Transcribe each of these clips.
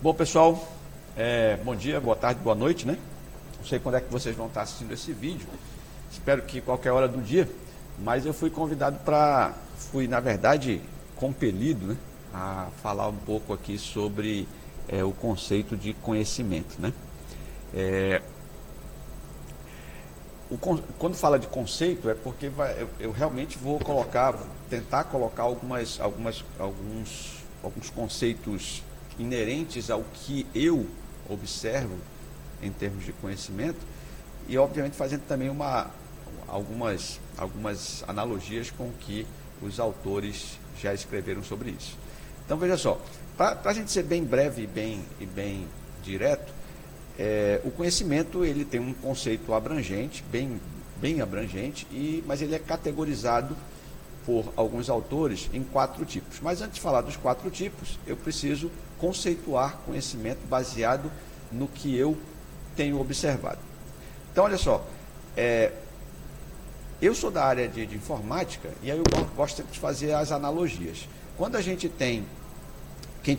Bom, pessoal, bom dia, boa tarde, boa noite, né? Não sei quando é que vocês vão estar assistindo esse vídeo, espero que qualquer hora do dia, mas eu fui convidado na verdade, compelido, né, a falar um pouco aqui sobre o conceito de conhecimento, né? Quando fala de conceito, é porque eu realmente vou tentar colocar alguns conceitos inerentes ao que eu observo em termos de conhecimento e, obviamente, fazendo também algumas analogias com o que os autores já escreveram sobre isso. Então, veja só, para a gente ser bem breve e bem direto, o conhecimento ele tem um conceito abrangente, bem abrangente, mas ele é categorizado por alguns autores em 4 tipos. Mas antes de falar dos 4 tipos, eu preciso conceituar conhecimento baseado no que eu tenho observado. Então, olha só, eu sou da área de informática e aí eu gosto sempre de fazer as analogias. Quando a gente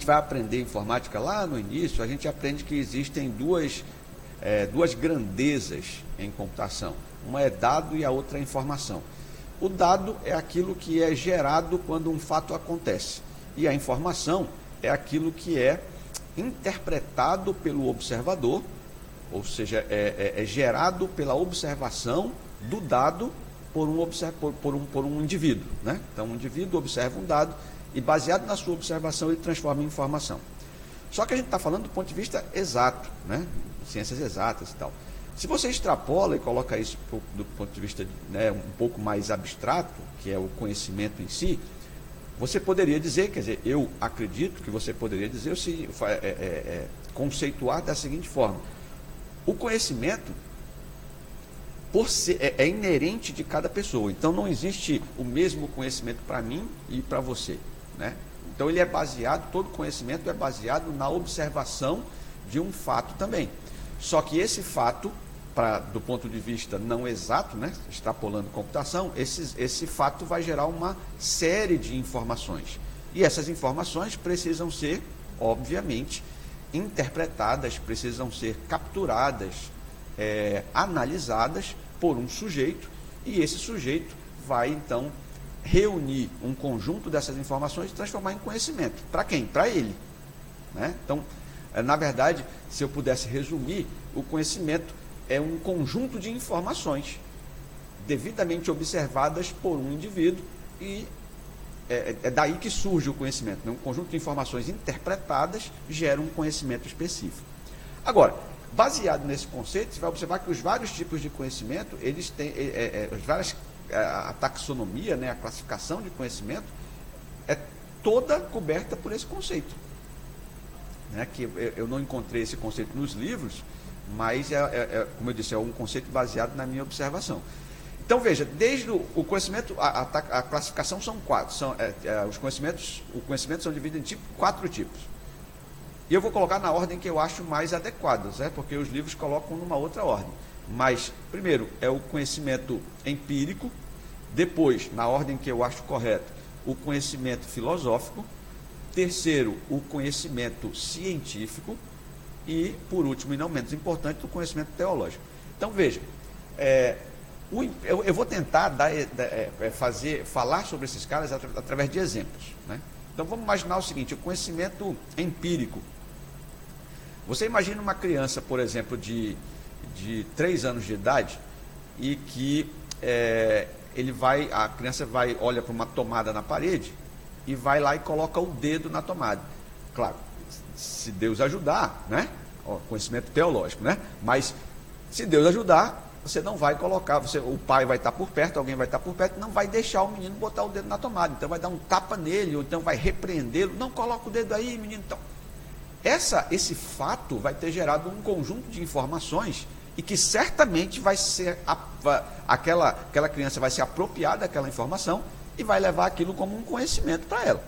vai aprender informática lá no início, a gente aprende que existem duas grandezas em computação. Uma é dado e a outra é informação. O dado é aquilo que é gerado quando um fato acontece. E a informação é aquilo que é interpretado pelo observador, ou seja, é gerado pela observação do dado por um indivíduo, né? Então, um indivíduo observa um dado e, baseado na sua observação, ele transforma em informação. Só que a gente está falando do ponto de vista exato, né? Ciências exatas e tal. Se você extrapola e coloca isso do ponto de vista, né, um pouco mais abstrato, que é o conhecimento em si, você poderia dizer, quer dizer, eu acredito que você poderia dizer, conceituar da seguinte forma: o conhecimento é inerente de cada pessoa, então não existe o mesmo conhecimento para mim e para você, né? Então todo conhecimento é baseado na observação de um fato também. Só que esse fato, do ponto de vista não exato, né, extrapolando computação, esse fato vai gerar uma série de informações. E essas informações precisam ser, obviamente, interpretadas, precisam ser capturadas, analisadas por um sujeito, e esse sujeito vai, então, reunir um conjunto dessas informações e transformar em conhecimento. Para quem? Para ele, né? Então, na verdade, se eu pudesse resumir, o conhecimento é um conjunto de informações devidamente observadas por um indivíduo e é daí que surge o conhecimento, né? Um conjunto de informações interpretadas gera um conhecimento específico. Agora, baseado nesse conceito, você vai observar que os vários tipos de conhecimento, eles têm a taxonomia, né, a classificação de conhecimento é toda coberta por esse conceito, né, que eu não encontrei esse conceito nos livros, mas como eu disse, é um conceito baseado na minha observação. Então, veja, desde o conhecimento, a classificação são 4, o conhecimento são divididos em 4 tipos. E eu vou colocar na ordem que eu acho mais adequada, né, porque os livros colocam numa outra ordem. Mas, primeiro, é o conhecimento empírico, depois, na ordem que eu acho correta, o conhecimento filosófico, terceiro, o conhecimento científico e, por último e não menos importante, o conhecimento teológico. Então, veja, eu vou tentar falar sobre esses caras através de exemplos, né? Então, vamos imaginar o seguinte: o conhecimento empírico. Você imagina uma criança, por exemplo, de 3 anos de idade e que a criança olha para uma tomada na parede e vai lá e coloca o dedo na tomada. Claro, se Deus ajudar, né? Conhecimento teológico, né? Mas se Deus ajudar, você não vai colocar, o pai vai estar por perto, alguém vai estar por perto, não vai deixar o menino botar o dedo na tomada, então vai dar um tapa nele, ou então vai repreendê-lo, não coloca o dedo aí, menino. Então, esse fato vai ter gerado um conjunto de informações e que certamente vai ser aquela criança vai se apropriar daquela informação e vai levar aquilo como um conhecimento para ela.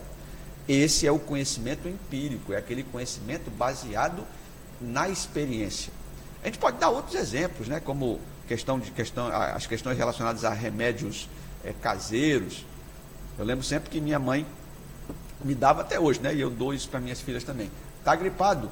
Esse é o conhecimento empírico, é aquele conhecimento baseado na experiência. A gente pode dar outros exemplos, né, como as questões relacionadas a remédios caseiros. Eu lembro sempre que minha mãe, me dava até hoje, né? E eu dou isso para minhas filhas também. Está gripado?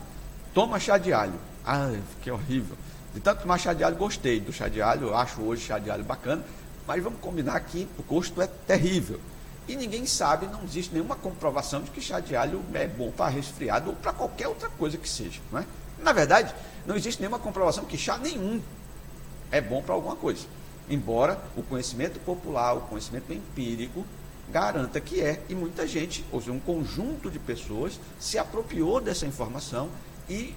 Toma chá de alho. Ai, que horrível. De tanto tomar chá de alho, gostei do chá de alho, eu acho hoje chá de alho bacana, mas vamos combinar que o gosto é terrível. E ninguém sabe, não existe nenhuma comprovação de que chá de alho é bom para resfriado ou para qualquer outra coisa que seja, não é? Na verdade, não existe nenhuma comprovação que chá nenhum é bom para alguma coisa. Embora o conhecimento popular, o conhecimento empírico, garanta que é, e muita gente, ou seja, um conjunto de pessoas se apropriou dessa informação e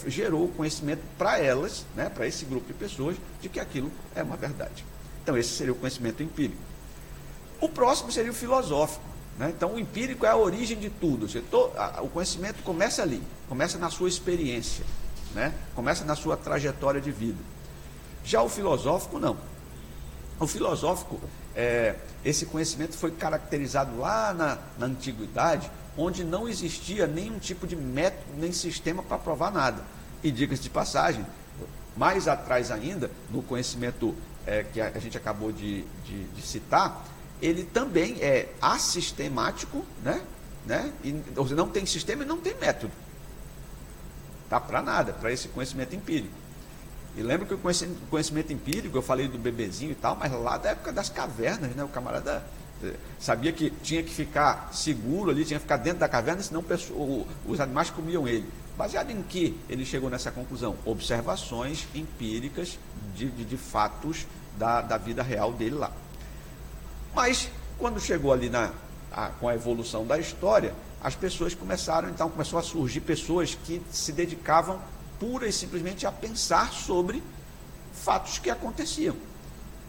gerou conhecimento para elas, né, para esse grupo de pessoas, de que aquilo é uma verdade. Então, esse seria o conhecimento empírico. O próximo seria o filosófico, né? Então, o empírico é a origem de tudo. Ou seja, o conhecimento começa ali, começa na sua experiência, né? Começa na sua trajetória de vida. Já o filosófico, não. O filosófico, esse conhecimento foi caracterizado lá na antiguidade, onde não existia nenhum tipo de método, nem sistema para provar nada. E diga-se de passagem, mais atrás ainda, no conhecimento que a gente acabou de citar, ele também é assistemático, né? Ou seja, não tem sistema e não tem método. Tá para nada, para esse conhecimento empírico. E lembra que o conhecimento empírico, eu falei do bebezinho e tal, mas lá da época das cavernas, né? O camarada sabia que tinha que ficar seguro ali, tinha que ficar dentro da caverna, senão os animais comiam ele. Baseado em que ele chegou nessa conclusão? Observações empíricas de fatos da vida real dele lá. Mas, quando chegou ali com a evolução da história, as pessoas começou a surgir pessoas que se dedicavam pura e simplesmente a pensar sobre fatos que aconteciam,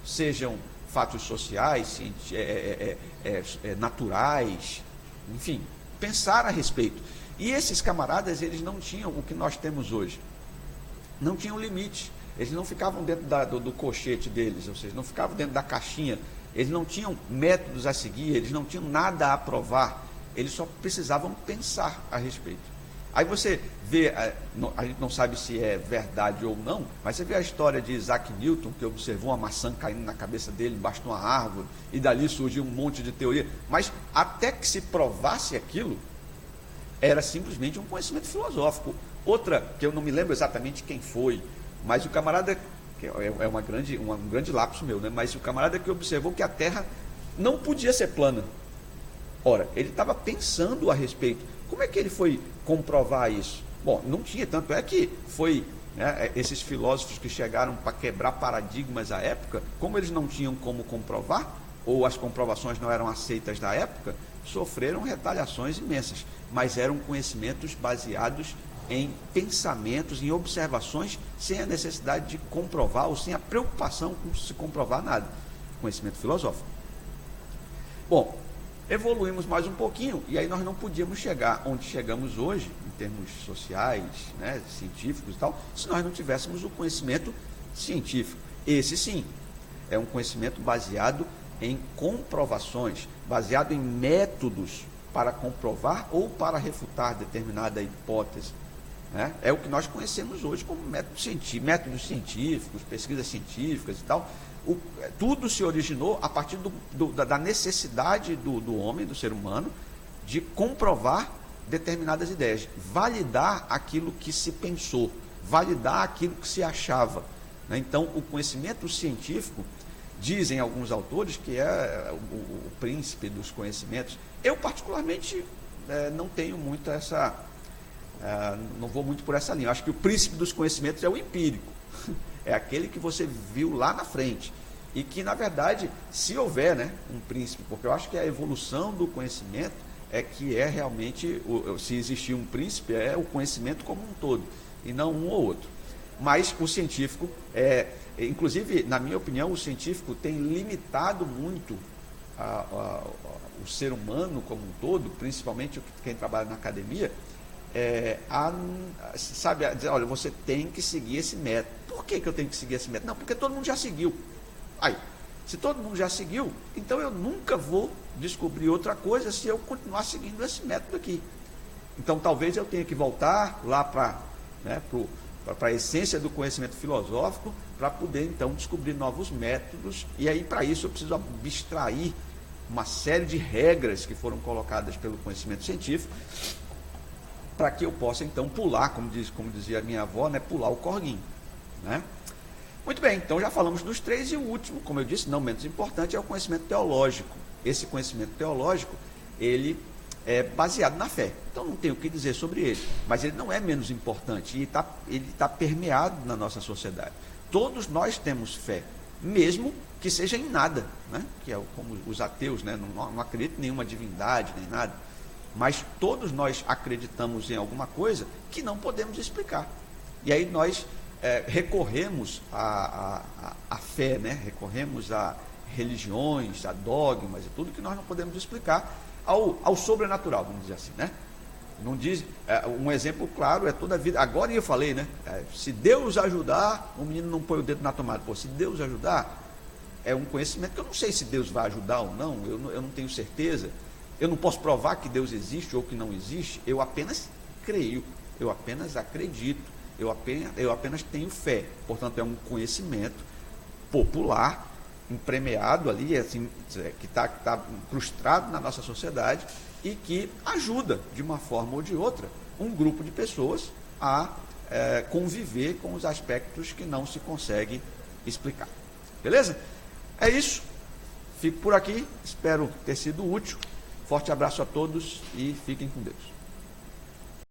sejam fatos sociais, naturais, enfim, pensar a respeito. E esses camaradas, eles não tinham o que nós temos hoje, não tinham limite, eles não ficavam dentro do colchete deles, ou seja, não ficavam dentro da caixinha, eles não tinham métodos a seguir, eles não tinham nada a provar, eles só precisavam pensar a respeito. Aí você vê, a gente não sabe se é verdade ou não, mas você vê a história de Isaac Newton, que observou uma maçã caindo na cabeça dele, embaixo de uma árvore, e dali surgiu um monte de teoria, mas até que se provasse aquilo, era simplesmente um conhecimento filosófico. Outra, que eu não me lembro exatamente quem foi, mas o camarada, que é um grande lapso meu, né? Mas o camarada que observou que a Terra não podia ser plana. Ora, ele estava pensando a respeito. Como é que ele foi comprovar isso? Bom, não tinha, tanto é que foi, né, esses filósofos que chegaram para quebrar paradigmas à época, como eles não tinham como comprovar, ou as comprovações não eram aceitas da época, sofreram retaliações imensas, mas eram conhecimentos baseados em pensamentos, em observações, sem a necessidade de comprovar ou sem a preocupação com se comprovar nada. Conhecimento filosófico. Bom, evoluímos mais um pouquinho e aí nós não podíamos chegar onde chegamos hoje, em termos sociais, né, científicos e tal, se nós não tivéssemos o conhecimento científico. Esse sim, é um conhecimento baseado em comprovações, baseado em métodos para comprovar ou para refutar determinada hipótese. Né? É o que nós conhecemos hoje como métodos científicos, pesquisas científicas e tal. Tudo se originou a partir da necessidade do homem, do ser humano, de comprovar determinadas ideias, validar aquilo que se pensou, validar aquilo que se achava. Né? Então, o conhecimento científico, dizem alguns autores, que é o príncipe dos conhecimentos. Eu, particularmente, não tenho muito não vou muito por essa linha. Eu acho que o príncipe dos conhecimentos é o empírico. É aquele que você viu lá na frente. E que, na verdade, se houver, né, um príncipe, porque eu acho que a evolução do conhecimento é que é realmente, se existir um príncipe, é o conhecimento como um todo, e não um ou outro. Mas o científico, inclusive, na minha opinião, o científico tem limitado muito o ser humano como um todo, principalmente quem trabalha na academia, sabe, a dizer, olha, você tem que seguir esse método. Por que eu tenho que seguir esse método? Não, porque todo mundo já seguiu. Aí, se todo mundo já seguiu, então eu nunca vou descobrir outra coisa se eu continuar seguindo esse método aqui. Então, talvez eu tenha que voltar lá para a essência do conhecimento filosófico, para poder, então, descobrir novos métodos, e aí, para isso, eu preciso abstrair uma série de regras que foram colocadas pelo conhecimento científico, para que eu possa então pular, como dizia a minha avó, né, pular o corguinho, né? Muito bem, então já falamos dos três, e o último, como eu disse, não menos importante, é o conhecimento teológico. Esse conhecimento teológico, ele é baseado na fé, então não tenho o que dizer sobre ele, mas ele não é menos importante, e ele tá permeado na nossa sociedade. Todos nós temos fé, mesmo que seja em nada, né? Que é como os ateus, né? Não acreditam em nenhuma divindade, nem nada, mas todos nós acreditamos em alguma coisa que não podemos explicar, e aí nós recorremos à fé, né? Recorremos a religiões, a dogmas e tudo que nós não podemos explicar, ao sobrenatural, vamos dizer assim, né? Não diz, um exemplo claro é toda a vida, agora eu falei, né? Se Deus ajudar, o menino não põe o dedo na tomada. Pô, se Deus ajudar, é um conhecimento que eu não sei se Deus vai ajudar ou não, eu não tenho certeza, eu não posso provar que Deus existe ou que não existe, eu apenas creio, eu apenas acredito, eu apenas tenho fé. Portanto, é um conhecimento popular, empremeado ali, assim, que está incrustado na nossa sociedade e que ajuda, de uma forma ou de outra, um grupo de pessoas a conviver com os aspectos que não se consegue explicar. Beleza? É isso. Fico por aqui. Espero ter sido útil. Forte abraço a todos e fiquem com Deus.